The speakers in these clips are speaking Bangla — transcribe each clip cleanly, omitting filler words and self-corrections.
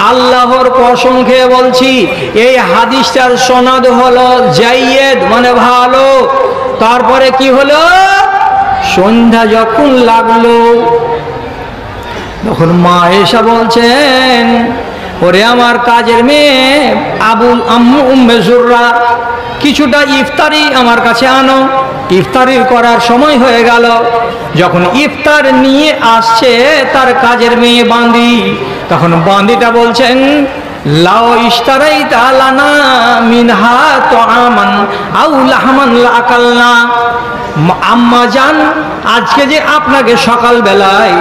আল্লাহর কসম খেয়ে বলছি, এই হাদিসটার সনদ হলো জাইয়েদ, মানে ভালো। তারপরে কি হলো, সন্ধ্যা যখন লাগলো তখন মা এসে বলছেন, ওরে আমার কাজের মেয়ে আবুল আম্মু উম্মে জুররা, কিছুটা ইফতারি আমার কাছে আনো, ইফতারির করার সময় হয়ে গেল। যখন ইফতার নিয়ে আসছে তার কাজের মেয়ে বান্দি, তখন বান্দিটা বলছেন, লাও ইশতারাইতা লানা মিনহা তুআমান আও লাহমান লাআকালনা। আম্মা জান, আজকে যে আপনাকে সকালবেলায়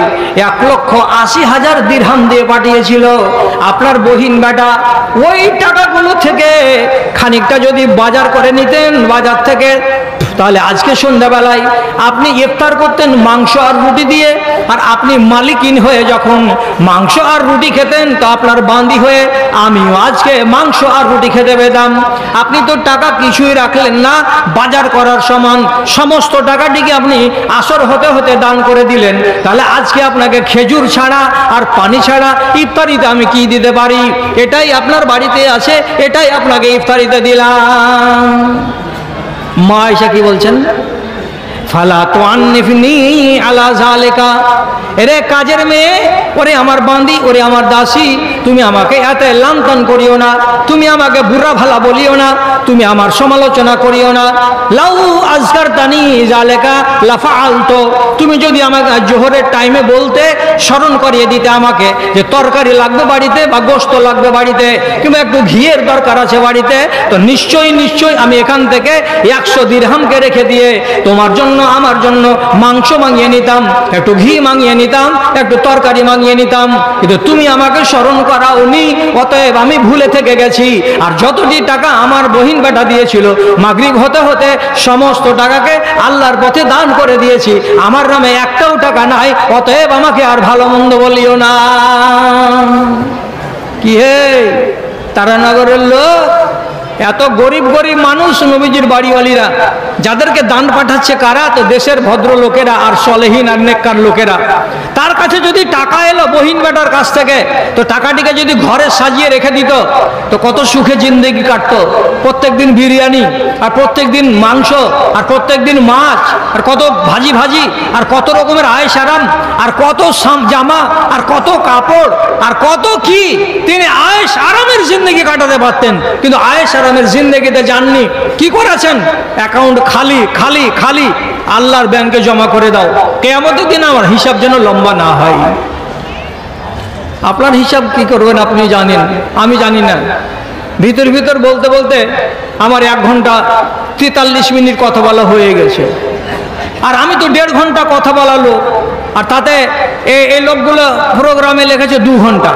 1,80,000 দিরহাম দিয়ে পাঠিয়েছিল আপনার বহিন বেটা, ওই টাকাগুলো থেকে খানিকটা যদি বাজার করে নিতেন বাজার থেকে, তাহলে আজকে সন্ধ্যাবেলায় আপনি ইফতার করতেন মাংস আর রুটি দিয়ে, আর আপনি মালিকিন হয়ে যখন মাংস আর রুটি খেতেন, তো আপনার বান্দি হয়ে আমিও আজকে মাংস আর রুটি খেতে পেতাম। আপনি তো টাকা কিছুই রাখলেন না, বাজার করার সমান সমস্ত টাকাটিকে আপনি আসর হতে হতে দান করে দিলেন। তাহলে আজকে আপনাকে খেজুর ছাড়া আর পানি ছাড়া ইফতারিতে আমি কি দিতে পারি? এটাই আপনার বাড়িতে আছে, এটাই আপনাকে ইফতারিতে দিলাম। মা এসে কি বলছেন, ফালা তুআন্নিফনি আলা যালিকা, এরে কাজের মেয়ে, ওরে আমার বান্দি, ওরে আমার দাসী, তুমি আমাকে এত লাঞ্ছন করিও না, তুমি আমাকে বুড়া ভালা বলিও না, তুমি আমার সমালোচনা করিও না। লাউ আযকারতানি যালিকা লাফাআলতু, তুমি যদি আমাকে জোহরের টাইমে বলতে, স্মরণ করিয়ে দিতে আমাকে যে তরকারি লাগবে বাড়িতে বা গোশত লাগবে বাড়িতে, কিংবা একটু ঘিয়ের দরকার আছে বাড়িতে, তো নিশ্চয়ই নিশ্চয়ই আমি এখান থেকে 100 দিরহামকে রেখে দিয়ে তোমার জন্য আমার জন্য মাংস মাঙিয়ে নিতাম, একটু ঘি মাঙিয়ে নিতাম, একটু তরকারি মাঙিয়ে নিতাম। কিন্তু তুমি আমাকে স্মরণ করাওনি, অতএব আমি ভুলে থেকে গেছি। আর যতটি টাকা আমার বহিন বেটা দিয়েছিল, মাগরিব হতে হতে সমস্ত টাকাকে আল্লাহর পথে দান করে দিয়েছি, আমার নামে একটাও টাকা নাই, অতএব আমাকে আর ভালো মন্দ বলিও না। কি হে তারানগরের লোক, এত গরিব গরিব মানুষ নবীজির বাড়িওয়ালিরা, যাদেরকে দান পাঠাচ্ছে কারা? তো দেশের ভদ্র লোকেরা আর সলেহীন আর নেককার লোকেরা। তার কাছে যদি টাকা এলো বহিন বেটার কাছ থেকে, তো টাকাটিকে যদি ঘরে সাজিয়ে রেখে দিত, তো কত সুখে জিন্দেগি কাটতো। প্রত্যেক দিন বিরিয়ানি, আর প্রত্যেক দিন মাংস, আর প্রত্যেক দিন মাছ, আর কত ভাজি ভাজি, আর কত রকমের আয়েশ আরাম, আর কত জামা, আর কত কাপড়, আর কত কি। তিনি আয়েশ আরামের জিন্দেগি কাটাতে পারতেন, কিন্তু আয়েশ আরামের জিন্দেগিতে যাননি। কি করেছেন? অ্যাকাউন্ট খালি খালি খালি। আল্লাহর ব্যাংকে জমা করে দাও, কিয়ামতের দিন আমার হিসাব যেন লম্বা না হয়। আপনার হিসাব কি করবেন আপনি জানেন, আমি জানি না। ভিতর ভিতর বলতে বলতে আমার 1 ঘন্টা 43 মিনিট কথা বলা হয়ে গেছে, আর আমি তো 1.5 ঘন্টা কথা বলালো। আর তাতে এই লোকগুলো প্রোগ্রামে লিখেছে 2 ঘন্টা।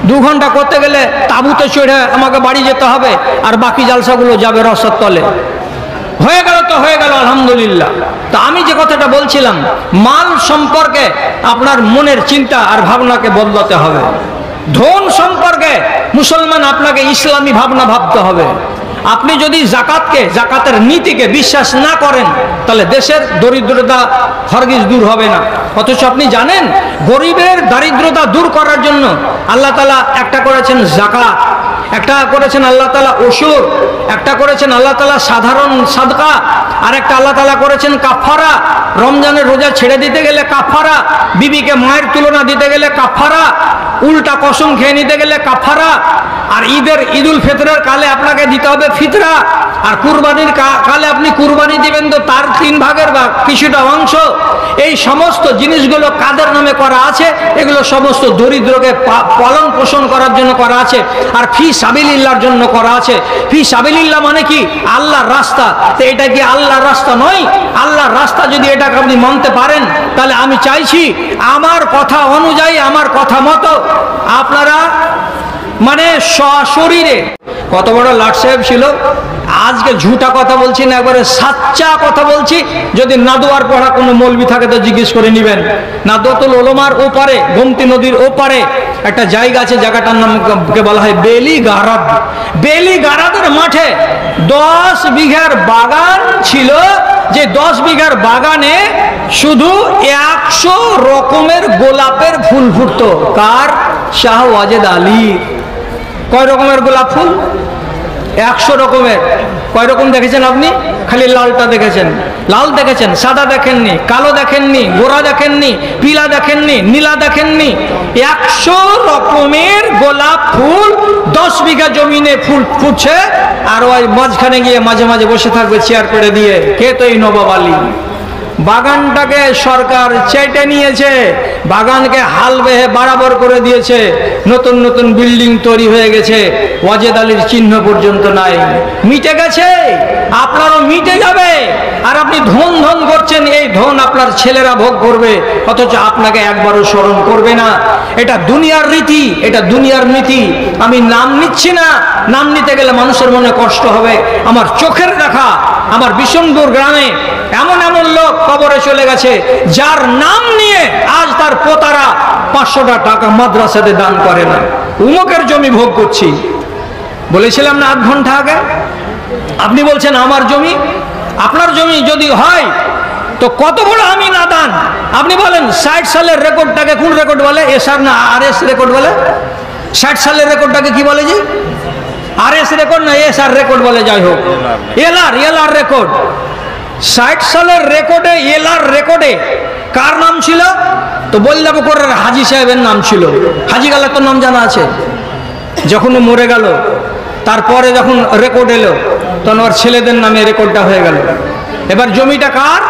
2 ঘন্টা করতে গেলে তাঁবুতে চড়ে আমাকে বাড়ি যেতে হবে, আর বাকি জালসাগুলো যাবে রসের তলে। হয়ে গেল তো হয়ে গেল, আলহামদুলিল্লাহ। তা আমি যে কথাটা বলছিলাম, মাল সম্পর্কে আপনার মনের চিন্তা আর ভাবনাকে বদলাতে হবে। ধন সম্পর্কে মুসলমান আপনাকে ইসলামী ভাবনা ভাবতে হবে। আপনি যদি জাকাতকে, জাকাতের নীতিকে বিশ্বাস না করেন, তাহলে দেশের দরিদ্রতা হরগিজ দূর হবে না। অথচ আপনি জানেন, গরিবের দারিদ্রতা দূর করার জন্য আল্লাহ তাআলা একটা করেছেন জাকাত, একটা করেছেন আল্লাহ তাআলা ওশর, একটা করেছেন আল্লাহ তাআলা সাধারণ সাদকা, আর একটা আল্লাহ তাআলা করেছেন কাফারা। রমজানের রোজা ছেড়ে দিতে গেলে কাফারা, বিবিকে মায়ের তুলনা দিতে গেলে কাফারা, উল্টা কসম খেয়ে নিতে গেলে কাফারা, আর ঈদুল ফিতরের কালে আপনাকে দিতে হবে ফিতরা, আর কুরবানির কালে আপনি কুরবানি দিবেন তো তার 3 ভাগের বা কিছুটা অংশ। এই সমস্ত জিনিসগুলো কাদের নামে করা আছে? এগুলো সমস্ত দরিদ্রকে পালন পোষণ করার জন্য করা আছে, আর ফি সাবিলিল্লাহর জন্য করা আছে। ফি সাবিলিল্লাহ মানে কি? আল্লাহর রাস্তা। তো এটা কি আল্লাহর রাস্তা নয়? আল্লাহর রাস্তা যদি এটাকে আপনি মানতে পারেন, তাহলে আমি চাইছি আমার কথা অনুযায়ী, আমার কথা মতো আপনারা মানে সশরীরে, কত বড় লাট সাহেব ছিল। আজকে ঝুটা কথা বলছি না, একবারে সাচ্চা কথা বলছি। যদি নাদোয়ার পড়া কোনো মৌলবি থাকে তো জিজ্ঞেস করে নেবেন। নাদওয়াতুল উলামার ওপারে, গোমতী নদীর ওপারে একটা জায়গা আছে, জায়গাটার নামকে বলা হয় বেলি গারাদ। বেলি গারাদের মাঠে 10 বিঘার বাগান ছিল, যে 10 বিঘার বাগানে শুধু 100 রকমের গোলাপের ফুল ফুটতো। কার? শাহ ওয়াজেদ আলী। কয় রকমের গোলাপ ফুল? 100 রকমের। কয় রকম দেখেছেন আপনি? খালি লালটা দেখেছেন। লাল দেখেছেন, সাদা দেখেননি, কালো দেখেননি, গোরা দেখেননি, পিলা দেখেননি, নীলা দেখেননি। 100 রকমের গোলাপ ফুল 10 বিঘা জমিনে ফুল ফুটছে, আর ওই মাঝখানে গিয়ে মাঝে মাঝে বসে থাকবে চেয়ার করে দিয়ে। কে? তো এই নবাব আলী। বাগানটাকে সরকার চেটে নিয়েছে, বাগানকে হাল বেহে বরাবর করে দিয়েছে, নতুন নতুন বিল্ডিং তৈরি হয়ে গেছে, ওয়াজেদ আলীর চিহ্ন পর্যন্ত নাই। মিটে গেছে, আপনারও মিটে যাবে। আর আপনি ধন ধন করছেন, এই ধন আপনার ছেলেরা ভোগ করবে, অথচ আপনাকে একবারও স্মরণ করবে না। এটা দুনিয়ার রীতি, এটা দুনিয়ার নীতি। আমি নাম নিচ্ছি না, নাম নিতে গেলে মানুষের মনে কষ্ট হবে। আমার চোখের দেখা, আমার বিশনপুর গ্রামে এমন এমন লোক কবরে চলে গেছে, যার নাম নিয়ে আজ তার পোতারা 500টা টাকা মাদ্রাসাতে দান করে না। উমুকের জমি ভোগ করছি, বলেছিলাম না 8 ঘন্টা আগে। আপনি বলছেন আমার জমি। আপনার জমি যদি হয় তো কত বড় আমি নাদান। আপনি বলেন 60 সালের রেকর্ডটাকে কোন রেকর্ড বলে? এসআর না আরএস রেকর্ড বলে? 60 সালের রেকর্ডটাকে কি বলে? জি, আরএস রেকর্ড না এসআর রেকর্ড বলে? যাই হোক, এলআর রেকর্ড। 60 সালের রেকর্ডে, এলআর রেকর্ডে কার নাম ছিল? তো বল্লাবকরের হাজী সাহেবের নাম ছিল। হাজী গালার তো নাম জানা আছে। যখন মরে গেল, তারপরে যখন রেকর্ড এলো, তখন ওর ছেলেদের নামে রেকর্ডটা হয়ে গেল। এবার জমিটা কার?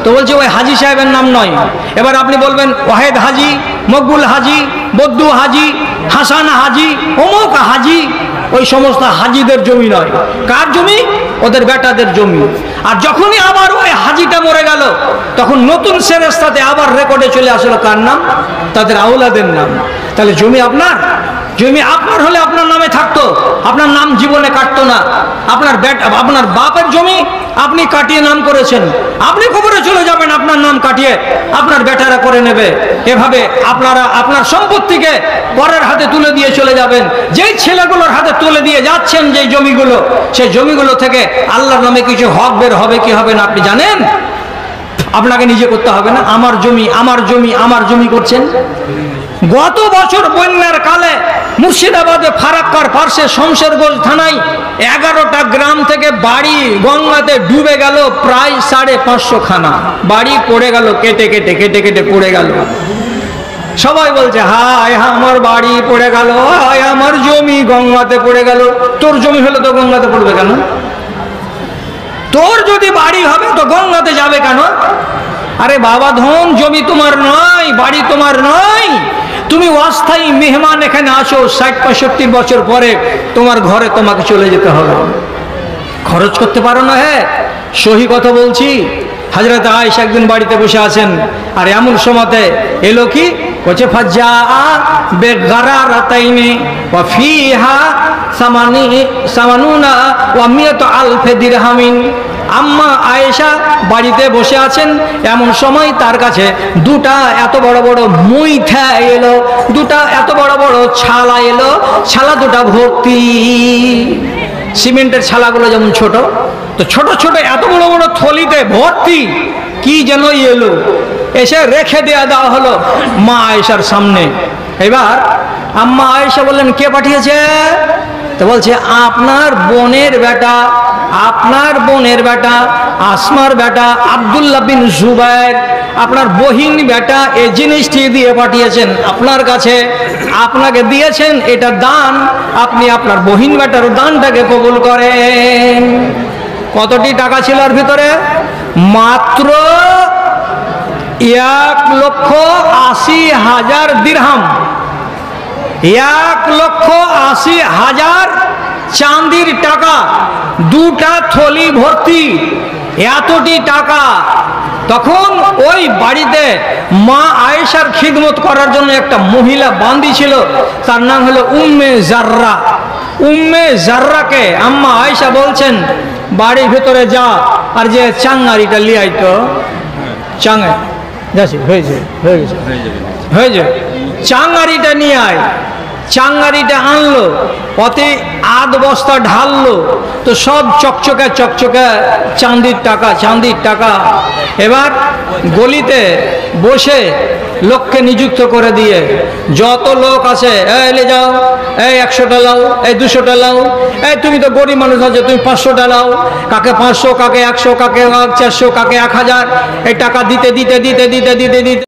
তো বলছে ওই হাজী সাহেবের নাম নয়। এবার আপনি বলবেন ওয়াহেদ হাজী, মকবুল হাজী, বদ্দু হাজী, হাসান হাজী, অমুক হাজী। ওই সমস্ত হাজীদের জমি নয়। কার জমি? ওদের বেটাদের জমি। আর যখনই আবার ওই হাজীটা মরে গেল, তখন নতুন সেরেস্তাতে আবার রেকর্ডে চলে আসলো কার নাম? তাদের আওলাদের নাম। তাহলে জমি আপনার? জমি আপনার হলে আপনার নামে থাকতো, আপনার নাম জীবনে কাটতো না। আপনার বাপের জমি আপনি কাটিয়ে নাম করেছেন, আপনি কবরে চলে যাবেন, আপনার নাম কাটিয়ে আপনার বেটারা করে নেবে। এভাবে আপনারা আপনার সম্পত্তিকে পরের হাতে তুলে দিয়ে চলে যাবেন। যেই ছেলেগুলোর হাতে তুলে দিয়ে যাচ্ছেন যে জমিগুলো, সেই জমিগুলো থেকে আল্লাহর নামে কিছু হক বের হবে কি হবে না আপনি জানেন? আপনাকে নিজে করতে হবে না। আমার জমি, আমার জমি, আমার জমি করছেন। গত বছর বন্যার কালে মুর্শিদাবাদে ফারাক্কার পার্শ্বে শমশেরগঞ্জ থানায় 11টা গ্রাম থেকে বাড়ি গঙ্গাতে ডুবে গেল। প্রায় 550 খানা বাড়ি পড়ে গেল, কেটে কেটে কেটে কেটে পড়ে গেল। সবাই বলছে হায় আমার বাড়ি পড়ে গেল, হায় আমার জমি গঙ্গাতে পড়ে গেল। তোর জমি হলে তো গঙ্গাতে পড়বে কেন? তোর যদি বাড়ি হবে তো গঙ্গাতে যাবে কেন? আরে বাবা ধন, জমি তোমার নয়, বাড়ি তোমার নয়। তুমি অস্থায়ী মেহমান এখানে আসো, 60-65 বছর পরে তোমার ঘরে তোমাকে চলে যেতে হবে। খরচ করতে পারো না? হ্যাঁ, সহি কথা বলছি। হযরত আয়েশা একদিন বাড়িতে বসে আছেন, আর এমন সময়তে এলো কি? বলছে ফাজ্জা বেগারাতাইনি ওয়া ফিহা সামানুনা ওয়া মিয়াতু আলফ দিরহামিন। আম্মা আয়েশা বাড়িতে বসে আছেন, এমন সময় তার কাছে 2টা এত বড় বড় মুইঠা এলো, 2টা এত বড় বড় ছালা এলো। ছালা 2টা ভর্তি, সিমেন্টের ছালাগুলো যেমন ছোট, তো ছোট ছোট এত বড় বড় থলিতে ভর্তি কি যেন এলো, এসে রেখে দেওয়া হলো মা আয়েশার সামনে। এবার আম্মা আয়েশা বললেন কে পাঠিয়েছে? তো বলছে আপনার বোনের বেটা, আপনার বোনের বেটা আসমার বেটা আব্দুল্লাহ বিন জুবায়ের, আপনার বহিন বেটা এই জিনিসটি দিয়ে পাঠিয়েছেন আপনার কাছে, আপনাকে দিয়েছেন এটা দান, আপনি আপনার বহিন বেটার দানটাকে কবুল করেন। কতটি টাকা ছিল এর ভিতরে? মাত্র 1,80,000 দিরহাম, 1,80,000 চাঁদির টাকা, 2টা থলি ভর্তি, এতটি টাকা। তখন ওই বাড়িতে মা আয়েশার খিদমত করার জন্য একটা মহিলা বান্দি ছিল, তার নাম হলো উম্মে জাররা। উম্মে জাররাকে আম্মা আয়েশা বলছেন বাড়ির ভেতরে যা, আর যে চাঙ্গারিটা লিয়াই তো চাঙ্গা যাচ্ছি হয়ে গেছে চাঙ্গারিটা নিয়ে আয়। চাঙ্গারিটা আনলো, পথে আধ বস্তা ঢাললো, তো সব চকচকে চকচকে চাঁদির টাকা, চাঁদির টাকা। এবার গলিতে বসে লোককে নিযুক্ত করে দিয়ে যত লোক আছে, এলে যাও, এই 100টা লাও, এই 200টা লাও, এই তুমি তো গরিব মানুষ আছে, তুমি 500টা লাও, কাকে 500, কাকে 100, কাকে 400, কাকে 1000, এই টাকা দিতে দিতে দিতে দিতে দিতে দিতে